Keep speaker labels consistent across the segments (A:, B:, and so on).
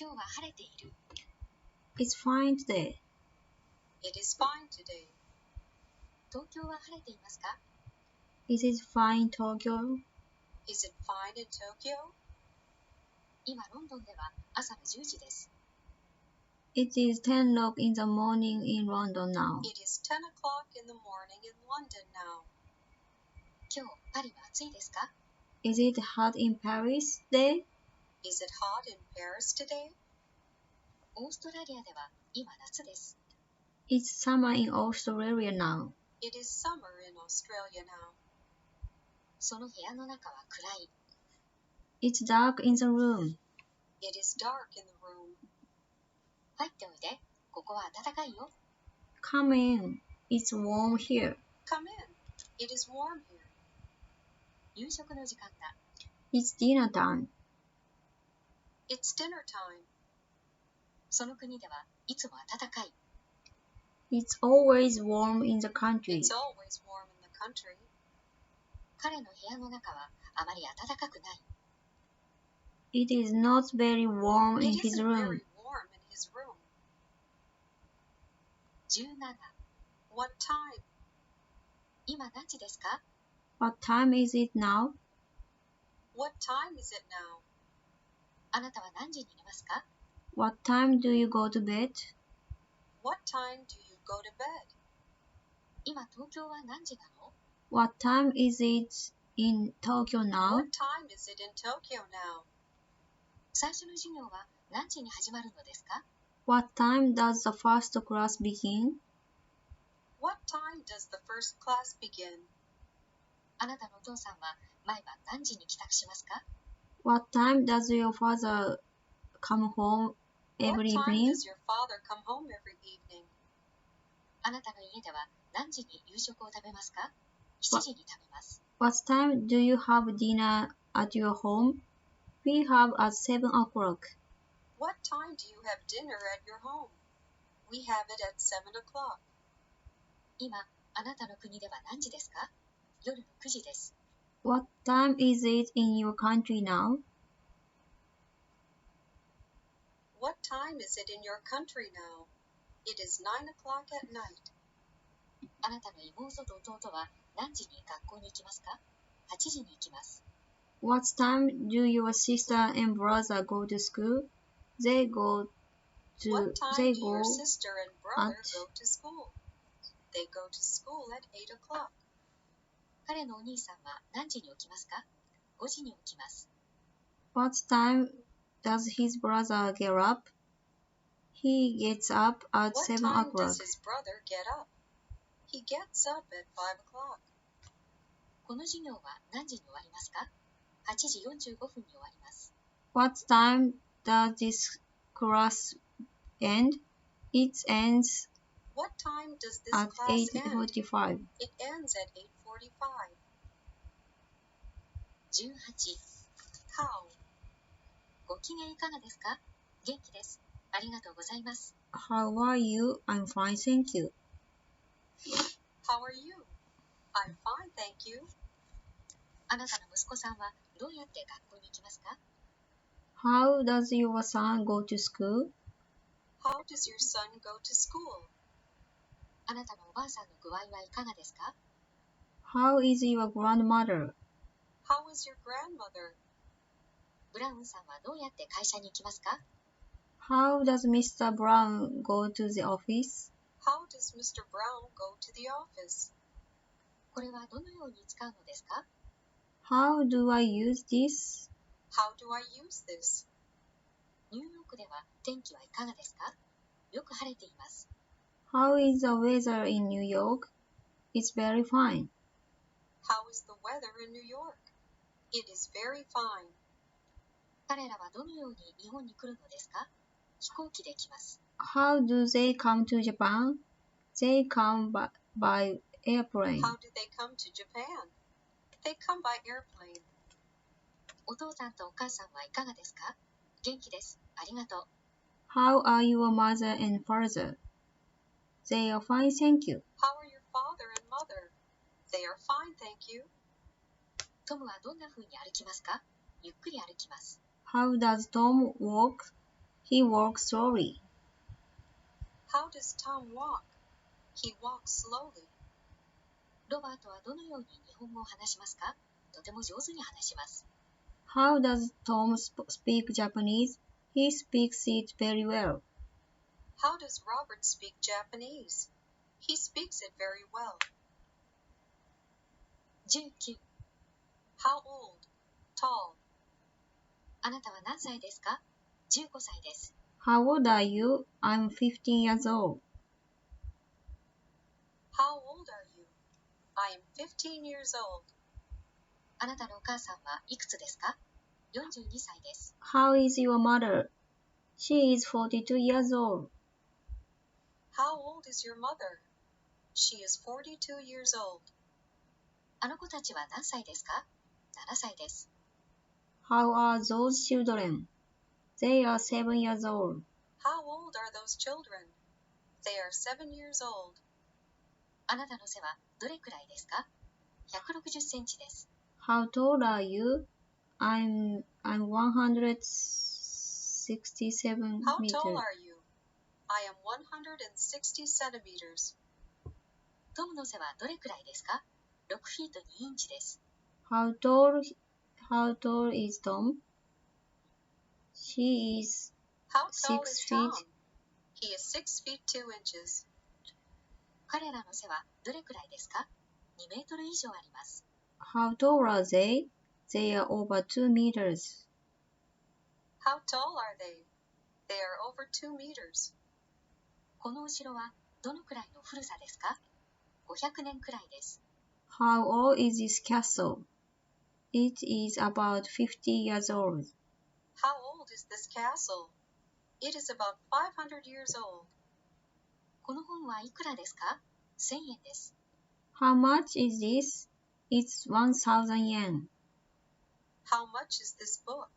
A: 今日は晴れている。
B: It's fine today.
C: It is fine today.
A: 東京は晴れていますか？
B: Is it fine in Tokyo?
C: Is it fine in Tokyo?
A: 今ロンドンでは朝の10時です。
B: It is 10 o'clock in the morning in London now.
C: It is 10 o'clock in the morning in London now.
A: 今日パリは暑いですか？
B: Is it hot in Paris today?
C: Is it hot in Paris today?
A: オーストラリアでは今夏です。
B: It's summer in Australia now.
C: It is summer in Australia now.
A: その部屋の中は暗い。
B: It's dark in the room.
C: It is dark in the room.
A: 入っておいで。ここは暖かいよ。
B: Come in. It's warm here.
C: Come in. It is warm here.
A: 夕食の時間だ。
B: It's dinner time.
C: It's dinner time.
A: その国ではいつも暖かい。
B: It's always warm in the country.
C: It's always warm in the country.
A: 彼の部屋の中はあまり暖かくない。
B: It is not very warm in
C: It
B: his
C: isn't
B: room.
C: very warm in his room.
A: 17。What
C: time?
A: 今何時ですか？
B: What time is it now?
C: What time is it now?
A: あなたは何時に寝ますか？
B: What time do you go to bed?
C: What time do you go to bed?
A: 今東京は何時なの？
B: What time is it in Tokyo now?
C: What time is it in Tokyo now?
A: 最初の授業は何時に始まるのですか？
B: What time does the first class begin?
C: What time does the first class begin?
A: あなたのお父さんは毎晩何時に帰宅しますか？
B: What time does your father come home every
C: What time
B: evening?
C: does your father come home every evening?
A: あなたの家では何時に夕食を食べますか？ 7時に食べます。
B: What time do you have dinner at your home? We have at 7 o'clock.
C: What time do you have dinner at your home? We have it at 7 o'clock.
A: 今、あなたの国では何時ですか？夜の9時です。
B: What time is it in your country now?
C: What time is it in your country now? It is 9 o'clock at night.
A: あなたの妹と弟は何時に学校に行きますか？ 8時に行きます。
B: What time do your sister and brother go to school? They go
C: What time
B: they
C: do
B: go
C: your sister and brother
B: at
C: go to school? They go to school at 8 o'clock.
A: 彼のお兄さんは何時に起きますか？ 5時に起きます。
B: What time does his brother get up? He gets up at
C: What
B: 7
C: time
B: o'clock.
C: does his brother get up? He gets up at 5 o'clock.
A: この授業は何時に終わりますか？ 8時45分に終わります。
B: What time does this class end? It ends
C: What time does this
B: at
C: class end?
B: 8:45.
C: It ends at 8:45.
A: 18。
C: How?
A: ご機嫌いかがですか？元気です。ありがとうございます。
B: How are you? I'm fine, thank you.
C: How are you? I'm fine, thank you.
A: あなたの息子さんはどうやって学校に行きますか？
B: How does your son go to school?
C: How does your son go to school?
A: あなたのおばあさんの具合はいかがですか？
B: How is your grandmother?
C: How is your grandmother?
A: ブラウンさんはどうやって会社に行きますか？
B: How does Mr. Brown go to the office?
C: How does Mr. Brown go to the office?
A: これはどのように使うのですか？
B: How do I use this?
C: How do I use this?
A: ニューヨークでは天気はいかがですか？よく晴れています。
B: How is the weather in New York? It's very fine.
C: How is the weather in New York? It is very fine.
A: 彼らはどのように日本に来るのですか？飛行機で来ます。
B: How do they come to Japan? They come by airplane.
C: How do they come to Japan? They come by airplane.
A: お父さんとお母さんはいかがですか？元気です。ありがとう。
B: How are your mother and father? They are fine, thank you.
C: How are your father and mother? They are fine, thank you.
A: トムはどんな風に歩きますか？ゆっくり歩きます。
B: How does Tom walk? He walks slowly.
C: How does Tom walk? He walks slowly.
A: ロバートはどのように日本語を話しますか？とても上手に話します。
B: How does Tom speak Japanese? He speaks it very well.
C: How does Robert speak Japanese? He speaks it very well.
A: 19.
C: How old? Tall.
A: あなたは何歳ですか？15歳です。
B: How old are you? I'm 15 years old.
C: How old are you? I am 15 years old.
A: あなたのお母さんはいくつですか？42歳です。
B: How is your mother? She is 42 years old.
C: How old is your mother? She is 42 years old.
A: あの子たちは何歳ですか？7歳です。
B: How are those children? They are 7 years old.
C: How old are those children? They are 7 years old.
A: あなたの背はどれくらいですか？160センチです。
B: How tall are you? I'm 167
C: How
B: meters.
C: tall are you? I am 160 centimeters.
A: トムの背はどれくらいですか？6フィート2インチです。
B: How tall is Tom? She is
C: How tall
B: 6
C: is
B: feet.
C: Tom? He is 6 feet 2 inches.
A: 彼らの背はどれくらいですか？2メートル以上あります。
B: How tall are they? They are over 2 meters.
C: How tall are they? They are over 2 meters.
A: このお城はどのくらいの古さですか？500年くらいです。
B: How old is this castle? It is about 50 years old.
C: How old is this castle? It is about 500 years old.
A: この本はいくらですか？1000円です。
B: How much is this? It's 1,000 yen.
C: How much is this book?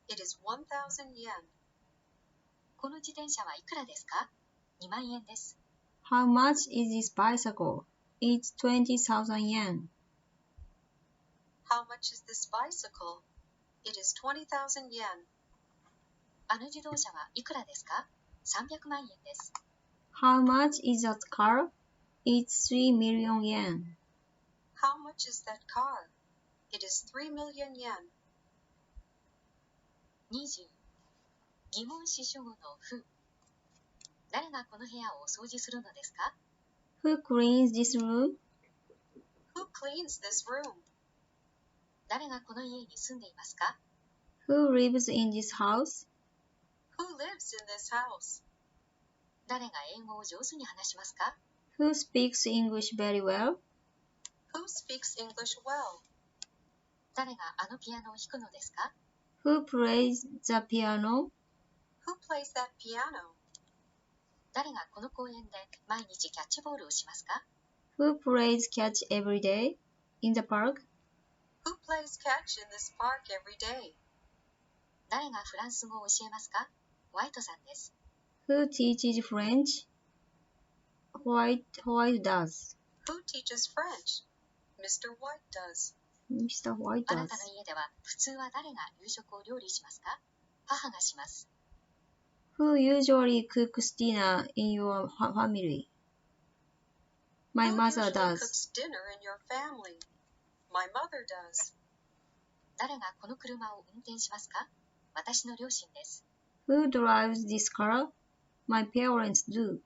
C: It is 1,000 yen.
A: この自転車はいくらですか？2万円です。
B: How much is this bicycle? It's 20,000 yen.
C: How much is this bicycle? It is 20,000 yen.
A: あの自動車はいくらですか？300万円です。
B: How much is that car? It's 3 million yen.
C: How much is that car? It is 3 million yen.
A: 20. 疑問詞主語のwho。誰がこの部屋をお掃除するのですか？
B: Who cleans this room?
C: Who cleans this room?
A: 誰がこの家に住んでいますか？
B: Who lives in this house?
C: Who lives in this house?
A: 誰が英語を上手に話しますか？
B: Who speaks English very well?
C: Who speaks English well?
A: 誰があのピアノを弾くのですか？
B: Who plays the piano?
C: Who plays that piano?
A: 誰がこの公園で毎日キャッチボールをしますか？
B: Who plays catch every day? In the park?
C: Who plays catch in this park every day?
A: 誰がフランス語を教えますか？ホワイトさんです。
B: Who teaches French? White does.
C: Who teaches French? Mr. White does.
B: Mr. White
A: あなたの
B: does.
A: 家では普通は誰が夕食を料理しますか？母がします。
B: Who usually cooks dinner in your family? My
C: Who
B: mother
C: usually
B: does.
C: cooks dinner in your family? My mother does.
A: 誰がこの車を運転しますか？私の両親です。
B: Who drives this car? My parents do.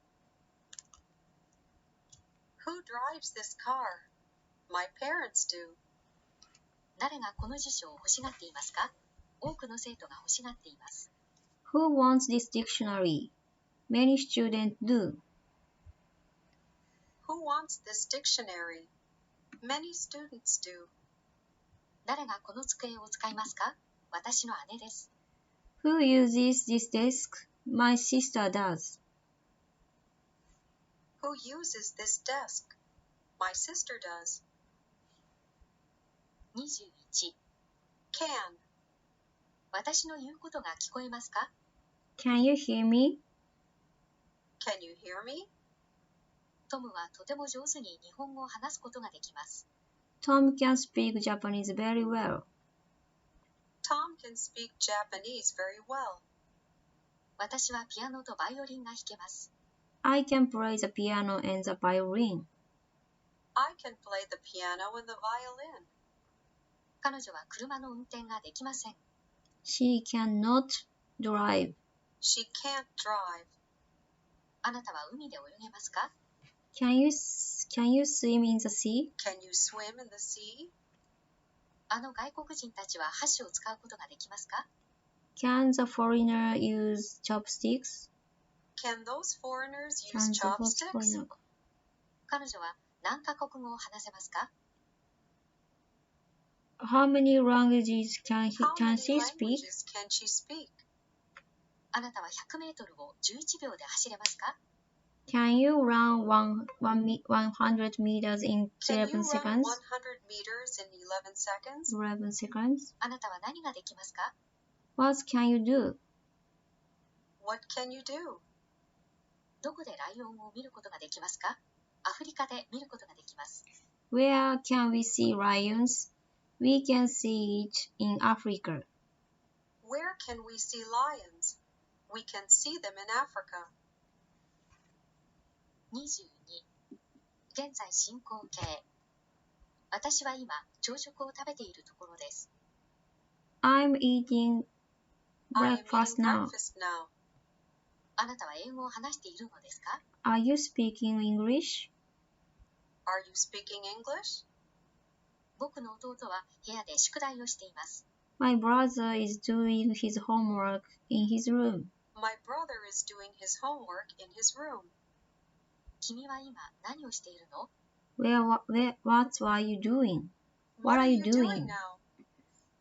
C: Who drives this car? My parents do.
A: 誰がこの辞書を欲しがっていますか？多くの生徒が欲しがっています。
B: Who wants this dictionary? Many students do.
C: Who wants this dictionary? Many students do.
A: 誰がこの机を使いますか？私の姉です。
B: Who uses this desk? My sister does.
C: Who uses this desk? My sister does.
A: 21.
C: Can.
A: 私の言うことが聞こえますか？
B: Can you hear me?
C: Can you hear me?
A: トムはとても上手に日本語を話すことができます。
B: Tom can speak Japanese very well.
C: Tom can speak Japanese very well.
A: 私はピアノとバイオリンが弾けます。
B: I can play the piano and the violin.
C: I can play the piano and the violin.
A: 彼女は車の運転ができません。
B: She cannot drive.
C: She can't drive.
A: あなたは海で泳げますか？
B: Can you swim in the sea?
C: Can you swim in the sea?
A: あの外国人たちは箸を使うことができますか？
B: Can the foreigner use chopsticks?
C: Can those foreigners use
B: Can the
C: chopsticks?
B: foreigner...
A: 彼女は何カ国語を話せますか？
B: How many languages can
C: How
B: she
C: many
B: speak?
C: languages can she speak?
A: あなたは100メートルを11秒で走れますか？
B: Can you run 100 meters in
C: Can you
B: 11
C: run 100
B: seconds?
C: meters in 11 seconds?
B: 11 seconds?
A: あなたは何ができますか？
B: What can you do?
C: What can you do?
A: どこでライオンを見ることができますか？アフリカで見ることができます。
B: Where can we see lions? We can see it in Africa.
C: Where can we see lions? We can see them in Africa.
A: 22. 現在進行形。私は今、朝食を食べているところです。
B: I'm eating
C: I am
B: breakfast
C: eating
B: now.
C: breakfast now.
A: あなたは英語を話しているのですか？
B: Are you speaking English?
C: Are you speaking English?
A: 僕の弟は部屋で宿題をしています。
B: My brother is doing his homework in his room.
C: My brother is doing his homework in his room.
A: 君は今何をしているの？
B: What are you doing?
C: What
B: What
C: are
B: are
C: you
B: you
C: doing
B: doing?
C: now?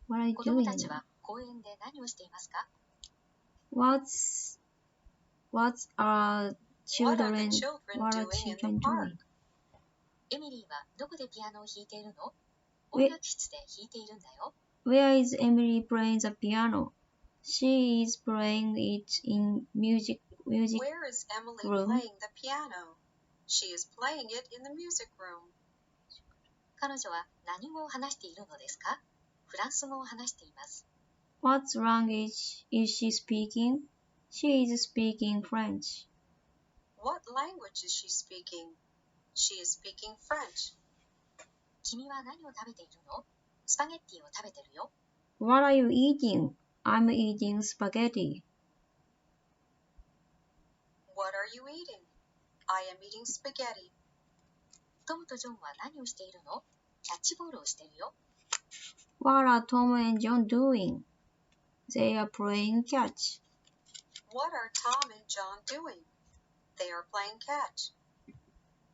B: What are you
A: 子供
B: doing?
A: たちは公園で何をしていますか？
B: What are
C: What are the
B: children
C: children doing in the park?
B: doing?
A: エミリーはどこでピアノを弾いているの？
B: え
A: 音楽室で弾いているんだよ。
B: Where is Emily playing the piano? She is playing it in music
C: Where is Emily
B: room.
C: playing the piano? She is playing it in the music room.
A: 彼女は何語を話しているのですか？フランス語を話しています。
B: What language is she speaking? She is speaking French.
C: What language is she speaking? She is speaking French.
A: 君は何を食べているの？スパゲッティを食べてるよ。
B: What are you eating? I'm eating spaghetti.
C: What are you eating? I am eating spaghetti.
A: トムとジョンは何をしているの？キャッチボールをしているよ。
B: What are Tom and John doing? They are playing catch.
C: What are Tom and John doing? They are playing catch.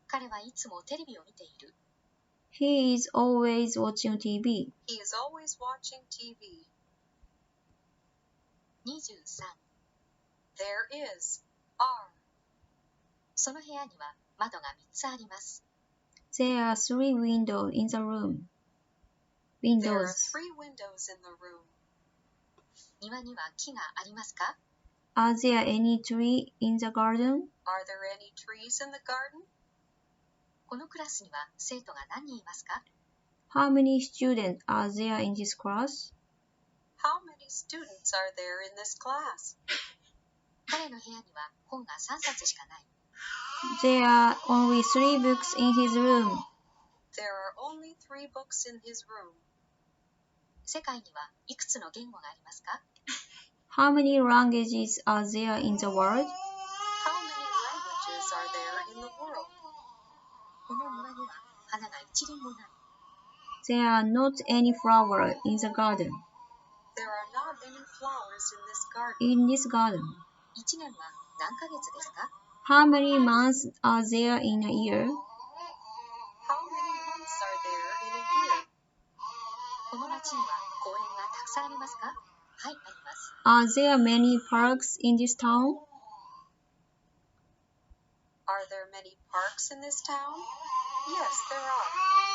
A: 彼はいつもテレビを見ている。
B: He is always watching TV.
C: He is always watching TV.
A: 23.
C: There is, are.
A: その部屋には窓が3つあります。
B: There are 3 windows in the room.
C: There are
B: Windows.
C: 3 windows in the room.
A: 庭には木がありますか？
B: Are there any tree in the garden?
C: Are there any trees in the garden?
A: このクラスには生徒が何人いますか？
B: How many students are there in this class?
C: How many students are there in this class?
A: 彼の部屋には本が3冊しかない。
B: There are only 3 books in his room.
C: There are only 3 books in his room.
A: 世界にはいくつの言語がありますか？
B: How many languages are there in the world?
C: How many languages are there in the world?
A: この庭には花が一輪もない。
B: There are not any flowers in the garden.
C: There are not any flowers in this garden.
B: In this garden.
A: 1年は何ヶ月ですか？
B: How many months are there in a year?
C: How many months are there in a year?
A: この町には公園がたくさんありますか？はい、あります。
B: Are there many parks in this town?
C: Are there many parks in this town? Yes, there are.